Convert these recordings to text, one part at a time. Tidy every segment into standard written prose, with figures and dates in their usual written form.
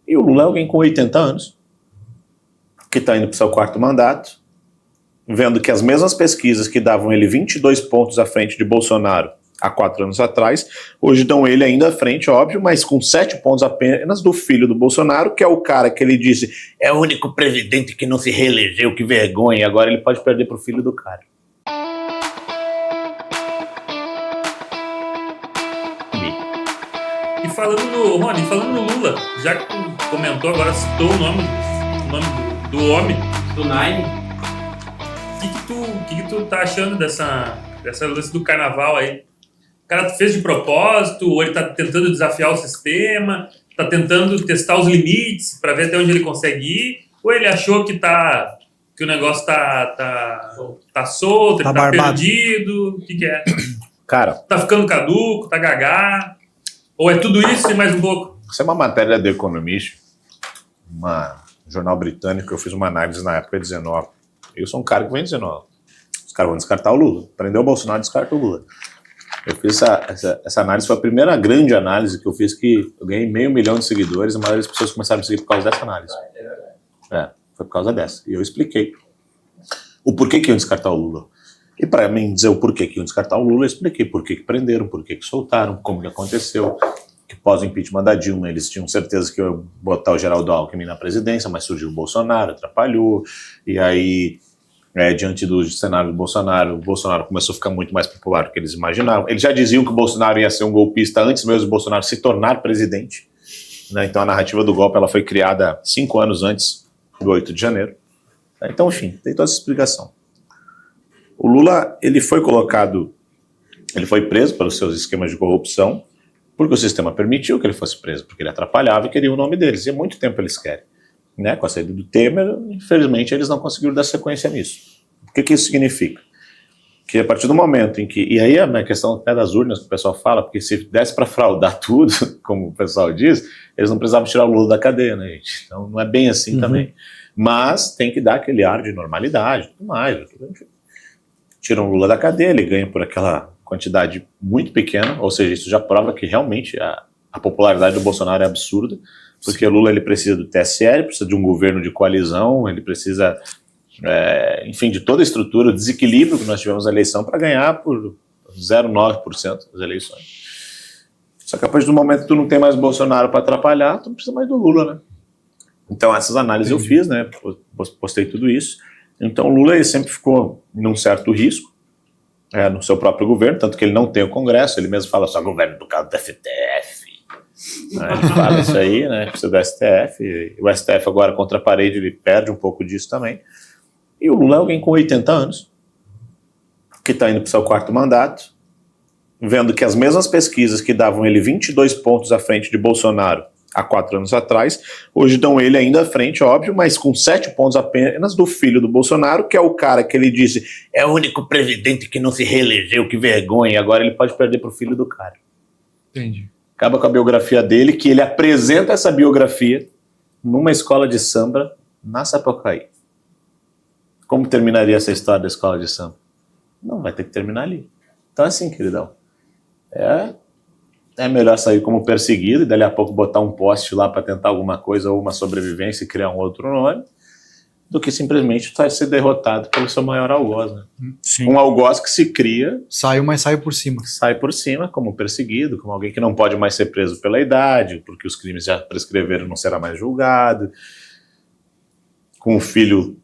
E o Lula é alguém com 80 anos, que está indo para o seu 4º mandato, vendo que as mesmas pesquisas que davam ele 22 pontos à frente de Bolsonaro há 4 anos atrás, hoje dão ele ainda à frente, óbvio, mas com 7 pontos apenas do filho do Bolsonaro, que é o cara que ele disse é o único presidente que não se reelegeu, que vergonha, agora ele pode perder para o filho do cara. E falando no Rony, falando no Lula, já que tu comentou agora, citou o nome do homem, do Nine. O que tu tá achando dessa lance do carnaval aí? O cara fez de propósito, ou ele tá tentando desafiar o sistema, tá tentando testar os limites para ver até onde ele consegue ir, ou ele achou que o negócio tá solto, ele tá perdido, o que é? Cara, tá ficando caduco, tá gagá, ou é tudo isso e mais um pouco? Isso é uma matéria do Economist, um jornal britânico, eu fiz uma análise na época dizendo, ó, eu sou um cara que vem dizendo, ó, os caras vão descartar o Lula, prendeu o Bolsonaro, descarta o Lula. Eu fiz essa análise, foi a primeira grande análise que eu fiz, que eu ganhei 500 mil de seguidores, a maioria das pessoas começaram a me seguir por causa dessa análise. Foi por causa dessa. E eu expliquei o porquê que iam descartar o Lula. E para mim dizer o porquê que iam descartar o Lula, eu expliquei por que prenderam, por que soltaram, como que aconteceu, que pós-impeachment da Dilma, eles tinham certeza que eu ia botar o Geraldo Alckmin na presidência, mas surgiu o Bolsonaro, atrapalhou, e aí, diante do cenário do Bolsonaro, o Bolsonaro começou a ficar muito mais popular do que eles imaginavam. Eles já diziam que o Bolsonaro ia ser um golpista antes mesmo do Bolsonaro se tornar presidente, né? Então a narrativa do golpe ela foi criada 5 anos antes do 8 de janeiro. Então, enfim, tem toda essa explicação. O Lula, ele foi preso pelos seus esquemas de corrupção, porque o sistema permitiu que ele fosse preso, porque ele atrapalhava e queria o nome deles, e há muito tempo eles querem. Né? Com a saída do Temer, infelizmente, eles não conseguiram dar sequência nisso. O que isso significa? Que a partir do momento em que... E aí a questão até das urnas que o pessoal fala, porque se desse para fraudar tudo, como o pessoal diz, eles não precisavam tirar o Lula da cadeia, né, gente? Então não é bem assim também. Mas tem que dar aquele ar de normalidade, tudo mais. Tiram o Lula da cadeia, ele ganha por aquela quantidade muito pequena, ou seja, isso já prova que realmente a popularidade do Bolsonaro é absurda, porque o Lula ele precisa do TSE, ele precisa de um governo de coalizão, ele precisa, enfim, de toda a estrutura, o desequilíbrio que nós tivemos na eleição para ganhar por 0,9% das eleições. Só que a partir do momento que tu não tem mais Bolsonaro para atrapalhar, tu não precisa mais do Lula, né? Então essas análises eu fiz, né? Postei tudo isso. Então o Lula ele sempre ficou num certo risco, no seu próprio governo, tanto que ele não tem o Congresso, ele mesmo fala só governo do caso do STF. Ele fala isso aí, né? Precisa do STF, e o STF agora contra a parede ele perde um pouco disso também. E o Lula é alguém com 80 anos, que está indo para o seu 4º mandato, vendo que as mesmas pesquisas que davam ele 22 pontos à frente de Bolsonaro há 4 anos atrás, hoje dão ele ainda à frente, óbvio, mas com 7 pontos apenas do filho do Bolsonaro, que é o cara que ele disse é o único presidente que não se reelegeu, que vergonha, agora ele pode perder para o filho do cara. Entendi. Acaba com a biografia dele, que ele apresenta essa biografia numa escola de samba na Sapucaí. Como terminaria essa história da escola de samba? Não, vai ter que terminar ali. Então assim, queridão, é melhor sair como perseguido e dali a pouco botar um poste lá para tentar alguma coisa ou uma sobrevivência e criar um outro nome, do que simplesmente ser derrotado pelo seu maior algoz, né? Sim. Um algoz que se cria... Mas saiu por cima. Sai por cima como perseguido, como alguém que não pode mais ser preso pela idade, porque os crimes já prescreveram, não será mais julgado, com um filho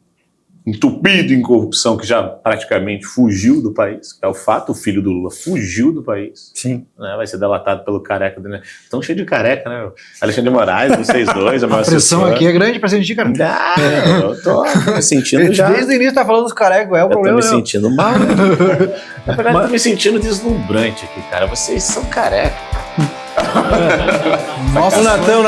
entupido em corrupção que já praticamente fugiu do país, que é o fato, o filho do Lula fugiu do país. Sim. Né, vai ser delatado pelo careca dele. Tão cheio de careca, né? Alexandre de Moraes, vocês dois, a pressão aqui é grande pra sentir, cara. Eu tô me sentindo já... Desde o início tá falando dos carecas, é o problema. Eu tô me sentindo mal, né? Na verdade, eu tô me sentindo deslumbrante aqui, cara. Vocês são careca. Nossa, Natão,